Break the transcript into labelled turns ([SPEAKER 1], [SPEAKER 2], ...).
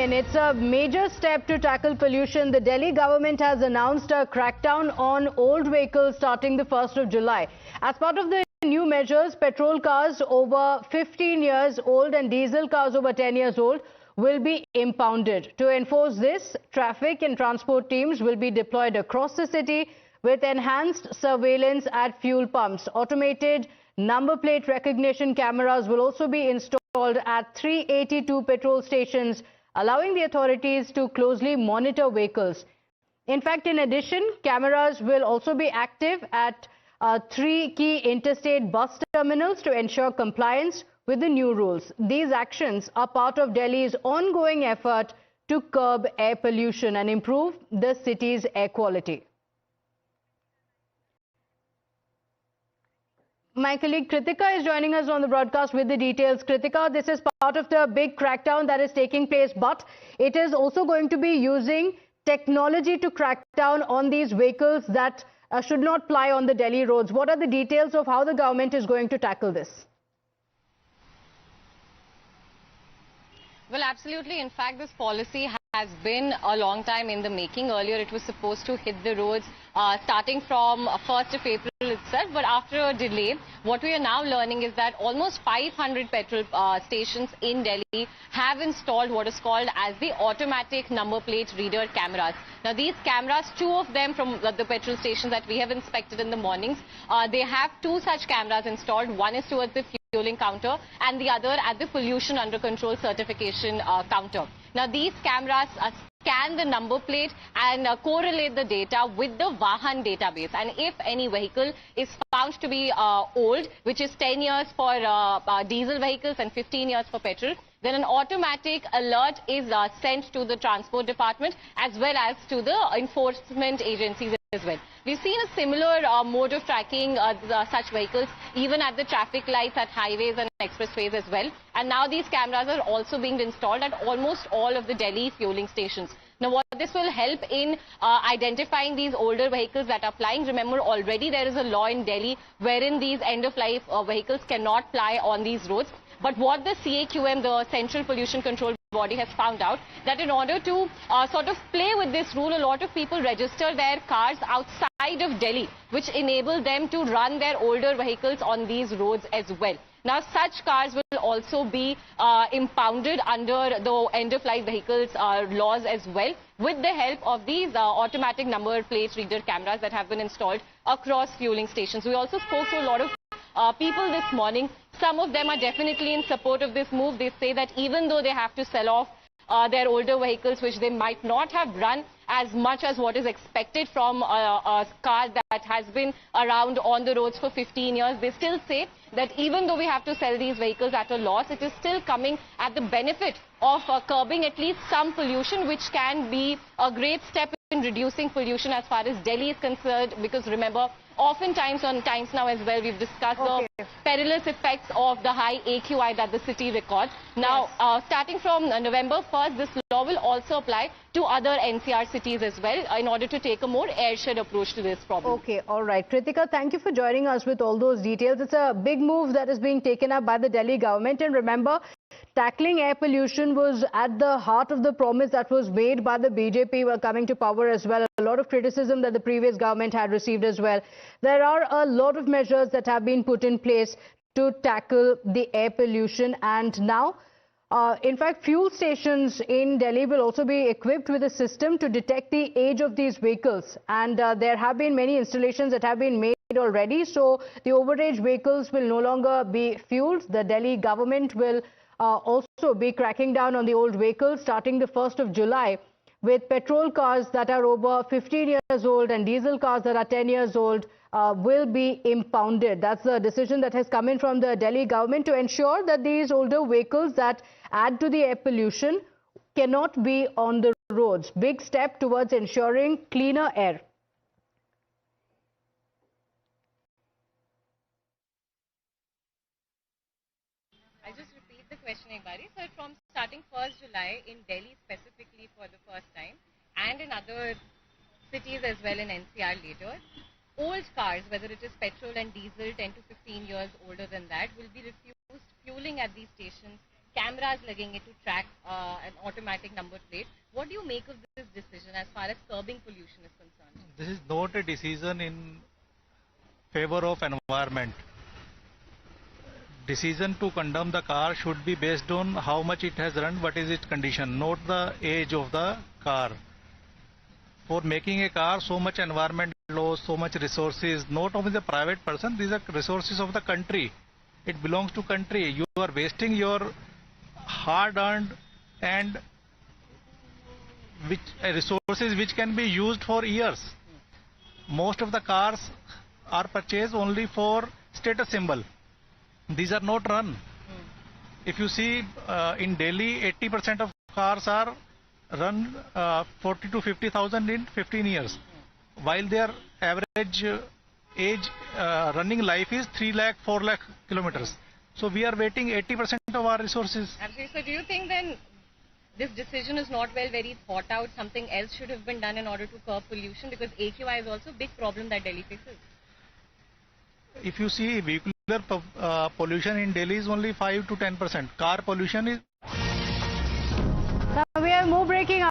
[SPEAKER 1] in. It's a major step to tackle pollution. The Delhi government has announced a crackdown on old vehicles starting the 1st of July. As part of the new measures, petrol cars over 15 years old and diesel cars over 10 years old will be impounded. To enforce this, traffic and transport teams will be deployed across the city with enhanced surveillance at fuel pumps. Automated number plate recognition cameras will also be installed at 382 petrol stations, allowing the authorities to closely monitor vehicles. In fact, in addition, cameras will also be active at 3 key interstate bus terminals to ensure compliance with the new rules. These actions are part of Delhi's ongoing effort to curb air pollution and improve the city's air quality. My colleague Kritika is joining us on the broadcast with the details. Kritika, this is part of the big crackdown that is taking place, but it is also going to be using technology to crack down on these vehicles that should not ply on the Delhi roads. What are the details of how the government is going to tackle this?
[SPEAKER 2] Well, absolutely. In fact, this policy has been a long time in the making. Earlier, it was supposed to hit the roads starting from 1st of April itself. But after a delay, what we are now learning is that almost 500 petrol stations in Delhi have installed what is called as the automatic number plate reader cameras. Now, these cameras, 2 of them from the petrol stations that we have inspected in the mornings, they have 2 such cameras installed. One is towards the fueling counter and the other at the pollution under control certification counter. Now, these cameras scan the number plate and correlate the data with the Vahan database. And if any vehicle is found to be old, which is 10 years for diesel vehicles and 15 years for petrol, then an automatic alert is sent to the transport department as well as to the enforcement agencies as well. We've seen a similar mode of tracking such vehicles even at the traffic lights at highways and expressways as well. And now these cameras are also being installed at almost all of the Delhi fueling stations. Now, what this will help in identifying these older vehicles that are plying. Remember, already there is a law in Delhi wherein these end-of-life vehicles cannot ply on these roads. But what the CAQM, the Central Pollution Control Body, has found out that in order to sort of play with this rule, a lot of people register their cars outside of Delhi, which enable them to run their older vehicles on these roads as well. Now, such cars will also be impounded under the end-of-life vehicles laws as well, with the help of these automatic number plate reader cameras that have been installed across fueling stations. We also spoke to a lot of people this morning. Some of them are definitely in support of this move. They say that even though they have to sell off their older vehicles, which they might not have run as much as what is expected from a car that has been around on the roads for 15 years, they still say that even though we have to sell these vehicles at a loss, it is still coming at the benefit of curbing at least some pollution, which can be a great step in reducing pollution as far as Delhi is concerned. Because remember, oftentimes on Times Now as well, we've discussed the perilous effects of the high AQI that the city records. Now, starting from November 1st, this law will also apply to other NCR cities as well in order to take a more airshed approach to this problem.
[SPEAKER 1] Okay, all right. Kritika, thank you for joining us with all those details. It's a big move that is being taken up by the Delhi government. And remember, tackling air pollution was at the heart of the promise that was made by the BJP while coming to power as well. A lot of criticism that the previous government had received as well. There are a lot of measures that have been put in place to tackle the air pollution, and now in fact, fuel stations in Delhi will also be equipped with a system to detect the age of these vehicles. And there have been many installations that have been made already. So the overage vehicles will no longer be fueled. The Delhi government will also be cracking down on the old vehicles starting the 1st of July, with petrol cars that are over 15 years old and diesel cars that are 10 years old will be impounded. That's the decision that has come in from the Delhi government to ensure that these older vehicles that add to the air pollution cannot be on the roads. Big step towards ensuring cleaner air.
[SPEAKER 2] I'll just repeat the question, Ekbari. So, from starting 1st July in Delhi specifically for the first time, and in other cities as well in NCR later, old cars, whether it is petrol and diesel, 10 to 15 years older than that, will be refused fueling at these stations cameras लगेंगे to track an automatic number plate. What do you make of this decision as far as curbing pollution is concerned?
[SPEAKER 3] This is not a decision in favor of environment. Decision to condemn the car should be based on how much it has run, what is its condition, not the age of the car. For making a car, so much environment loss, so much resources, not only the private person, these are resources of the country. It belongs to country. You are wasting your hard-earned and resources which can be used for years. Most of the cars are purchased only for status symbol. These are not run. If you see in Delhi, 80% of cars are run 40 to 50,000 in 15 years, while their average age running life is 3 lakh, 4 lakh kilometers. So we are waiting 80% of our resources.
[SPEAKER 2] Absolutely. So do you think then this decision is not very thought out? Something else should have been done in order to curb pollution, because AQI is also a big problem that Delhi faces.
[SPEAKER 3] If you see, vehicular pollution in Delhi is only 5 to 10%. Car pollution is...
[SPEAKER 1] Now we have more breaking